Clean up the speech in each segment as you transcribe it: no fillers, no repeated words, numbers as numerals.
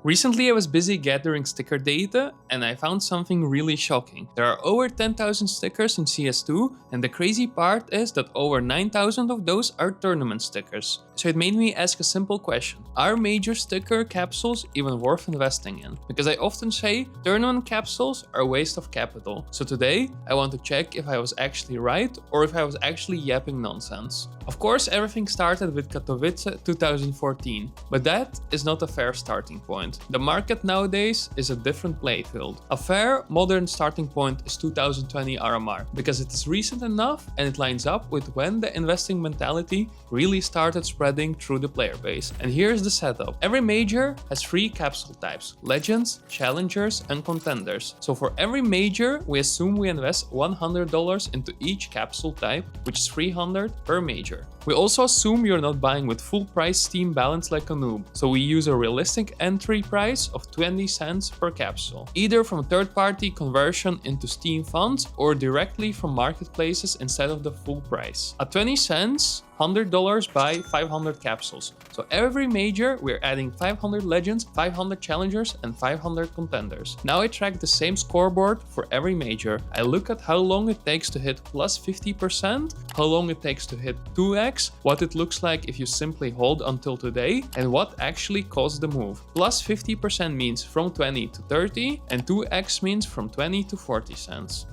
Recently I was busy gathering sticker data and I found something really shocking. There are over 10,000 stickers in CS2 and the crazy part is that over 9,000 of those are tournament stickers. So it made me ask a simple question. Are major sticker capsules even worth investing in? Because I often say tournament capsules are a waste of capital. So today I want to check if I was actually right or if I was actually yapping nonsense. Of course everything started with Katowice 2014, but that is not a fair starting point. The market nowadays is a different playing field. A fair, modern starting point is 2020 RMR, because it is recent enough and it lines up with when the investing mentality really started spreading through the player base. And here's the setup. Every major has 3 capsule types: Legends, Challengers and Contenders. So for every major, we assume we invest $100 into each capsule type, which is $300 per major. We also assume you're not buying with full price Steam balance like a noob, so we use a realistic entry price of 20 cents per capsule, either from third-party conversion into Steam funds or directly from marketplaces instead of the full price. At 20 cents, $100 buy 500 capsules. So every major we're adding 500 Legends, 500 Challengers and 500 Contenders. Now I track the same scoreboard for every major. I look at how long it takes to hit plus 50%, how long it takes to hit 2x, what it looks like if you simply hold until today, and what actually caused the move. Plus 50% means from 20 to 30 and 2x means from 20 to 40 cents.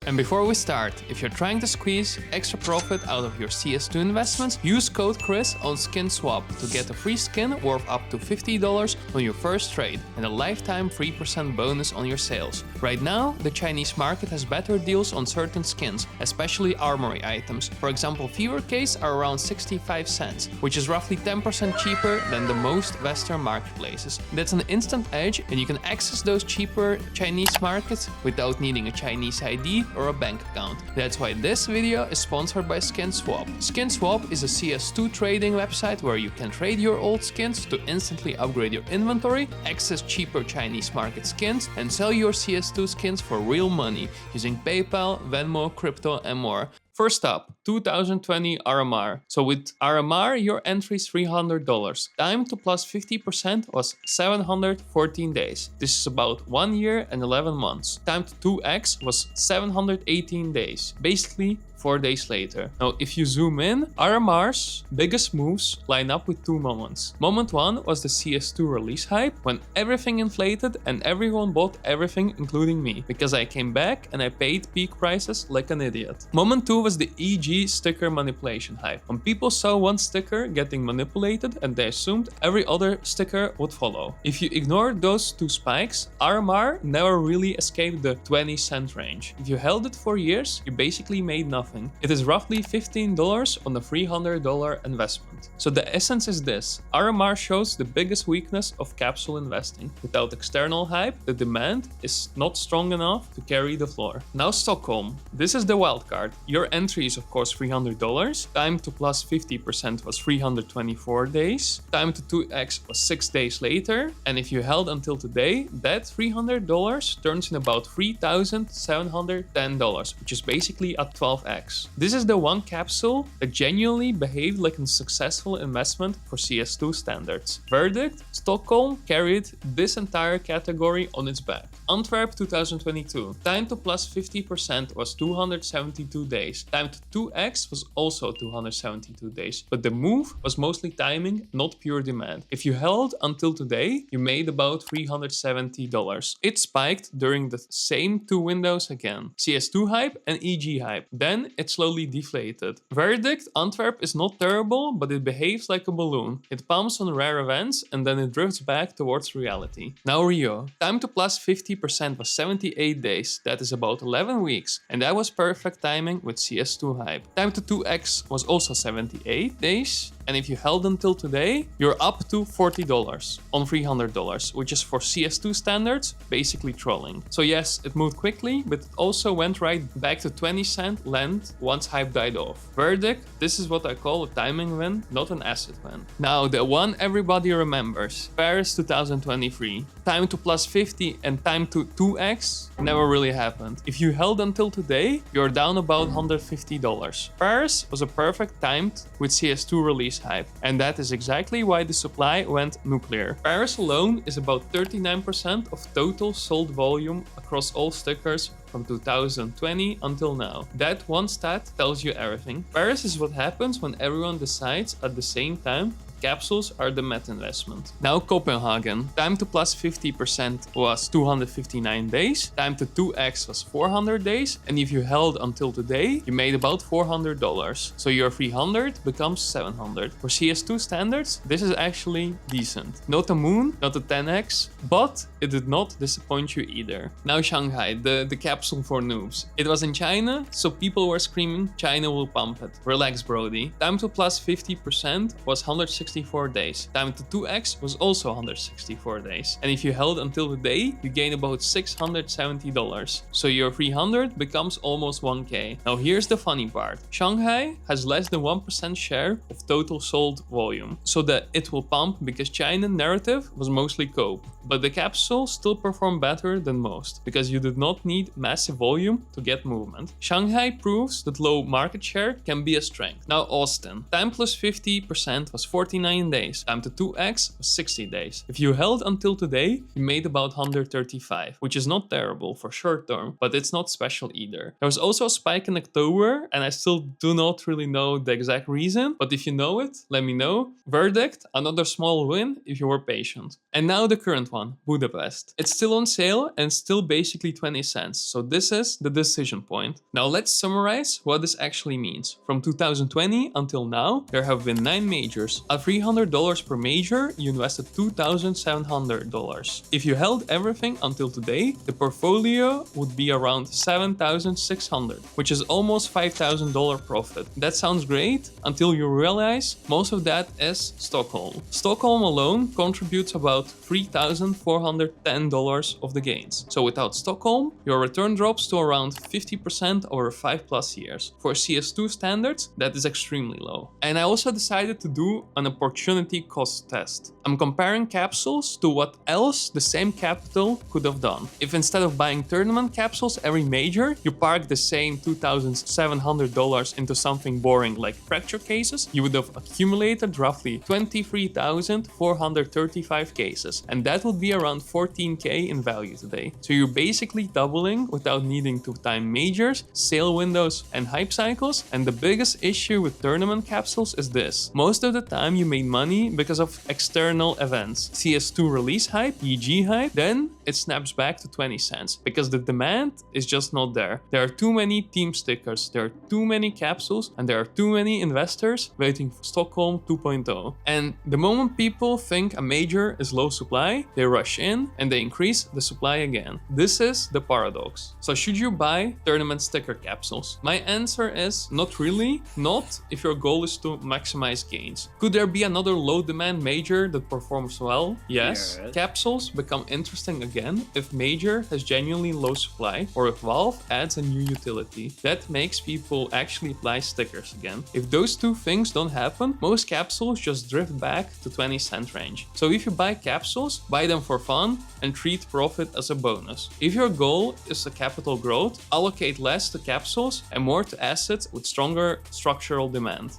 And before we start, if you're trying to squeeze extra profit out of your CS2 investments, use code Chris on SkinSwap to get a free skin worth up to $50 on your first trade and a lifetime 3% bonus on your sales. Right now, the Chinese market has better deals on certain skins, especially armory items. For example, Fever Case are around 65 cents, which is roughly 10% cheaper than the most Western marketplaces. That's an instant edge and you can access those cheaper Chinese markets without needing a Chinese ID or a bank account. That's why this video is sponsored by SkinSwap. SkinSwap is a CS2 trading website where you can trade your old skins to instantly upgrade your inventory, access cheaper Chinese market skins, and sell your CS2 skins for real money using PayPal, Venmo, crypto, and more. First up, 2020 RMR. So with RMR, your entry is $300. Time to plus 50% was 714 days. This is about 1 year and 11 months. Time to 2x was 718 days. Basically, 4 days later. Now, if you zoom in, RMR's biggest moves line up with 2 moments. Moment 1 was the CS2 release hype, when everything inflated and everyone bought everything, including me, because I came back and I paid peak prices like an idiot. Moment 2 was the EG sticker manipulation hype, when people saw one sticker getting manipulated and they assumed every other sticker would follow. If you ignore those 2 spikes, RMR never really escaped the 20 cent range. If you held it for years, you basically made nothing. It is roughly $15 on a $300 investment. So the essence is this: RMR shows the biggest weakness of capsule investing. Without external hype, the demand is not strong enough to carry the floor. Now Stockholm. This is the wild card. Your entry is of course $300. Time to plus 50% was 324 days. Time to 2x was 6 days later. And if you held until today, that $300 turns in about $3,710, which is basically a 12x. This is the one capsule that genuinely behaved like a successful investment for CS2 standards. Verdict: Stockholm carried this entire category on its back. Antwerp 2022. Time to plus 50% was 272 days. Time to 2x was also 272 days. But the move was mostly timing, not pure demand. If you held until today, you made about $370. It spiked during the same 2 windows again. CS2 hype and EG hype. Then it slowly deflated. Verdict: Antwerp is not terrible, but it behaves like a balloon. It pumps on rare events and then it drifts back towards reality. Now Rio. Time to plus 50% was 78 days. That is about 11 weeks. And that was perfect timing with CS2 hype. Time to 2x was also 78 days. And if you held until today, you're up to $40 on $300, which is for CS2 standards, basically trolling. So yes, it moved quickly, but it also went right back to 20 cent land once hype died off. Verdict: this is what I call a timing win, not an asset win. Now, the one everybody remembers, Paris 2023. Time to plus 50 and time to 2x never really happened. If you held until today, you're down about $150. Paris was a perfect timed with CS2 release release hype. And that is exactly why the supply went nuclear. Paris alone is about 39% of total sold volume across all stickers from 2020 until now. That one stat tells you everything. Paris is what happens when everyone decides at the same time capsules are the meta investment. Now Copenhagen. Time to plus 50% was 259 days. Time to 2x was 400 days. And if you held until today, you made about $400. So your 300 becomes 700. For CS2 standards, this is actually decent. Not a moon, not a 10x, but it did not disappoint you either. Now Shanghai, the capsule for noobs. It was in China, so people were screaming, China will pump it. Relax, Brody. Time to plus 50% was 164 days. Time to 2x was also 164 days. And if you held until today, you gain about $670. So your 300 becomes almost 1k. Now here's the funny part. Shanghai has less than 1% share of total sold volume. So that it will pump because China narrative was mostly cope. But the capsule still performed better than most because you did not need massive volume to get movement. Shanghai proves that low market share can be a strength. Now Austin. Time plus 50% was 49 days. Time to 2x was 60 days. If you held until today, you made about 135, which is not terrible for short term, but it's not special either. There was also a spike in October, and I still do not really know the exact reason, but if you know it, let me know. Verdict, another small win if you were patient. And now the current one, Budapest. It's still on sale and still basically 20 cents, so this is the decision point. Now let's summarize what this actually means. From 2020 until now, there have been 9 majors. At $300 per major, you invested $2,700. If you held everything until today, the portfolio would be around $7,600, which is almost $5,000 profit. That sounds great until you realize most of that is Stockholm. Stockholm alone contributes about $3,410 of the gains. So without Stockholm, your return drops to around 50% over 5+ years. For CS2 standards, that is extremely low. And I also decided to do an opportunity cost test. I'm comparing capsules to what else the same capital could have done. If instead of buying tournament capsules every major, you park the same $2,700 into something boring like fracture cases, you would have accumulated roughly 23,435 cases. And that would be around 14k in value today. So you're basically doubling without needing to time majors, sale windows, and hype cycles. And the biggest issue with tournament capsules is this. Most of the time you made money because of external events. CS2 release hype, EG hype, then it snaps back to 20 cents because the demand is just not there. There are too many team stickers, there are too many capsules, and there are too many investors waiting for Stockholm 2.0. And the moment people think a major is low supply, they rush in and they increase the supply again. This is the paradox. So should you buy tournament sticker capsules? My answer is not really, not if your goal is to maximize gains. Could there be another low demand major that performs well? Yes. Capsules become interesting again if major has genuinely low supply or if Valve adds a new utility. That makes people actually apply stickers again. If those two things don't happen, most capsules just drift back to 20-cent range. So if you buy capsules, buy them for fun and treat profit as a bonus. If your goal is a capital growth, allocate less to capsules and more to assets with stronger structural demand.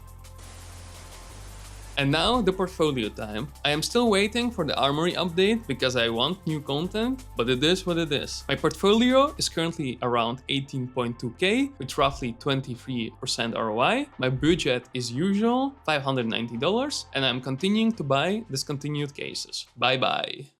And now the portfolio time. I am still waiting for the Armory update because I want new content, but it is what it is. My portfolio is currently around 18.2k with roughly 23% ROI. My budget is usual $590 and I'm continuing to buy discontinued cases. Bye bye.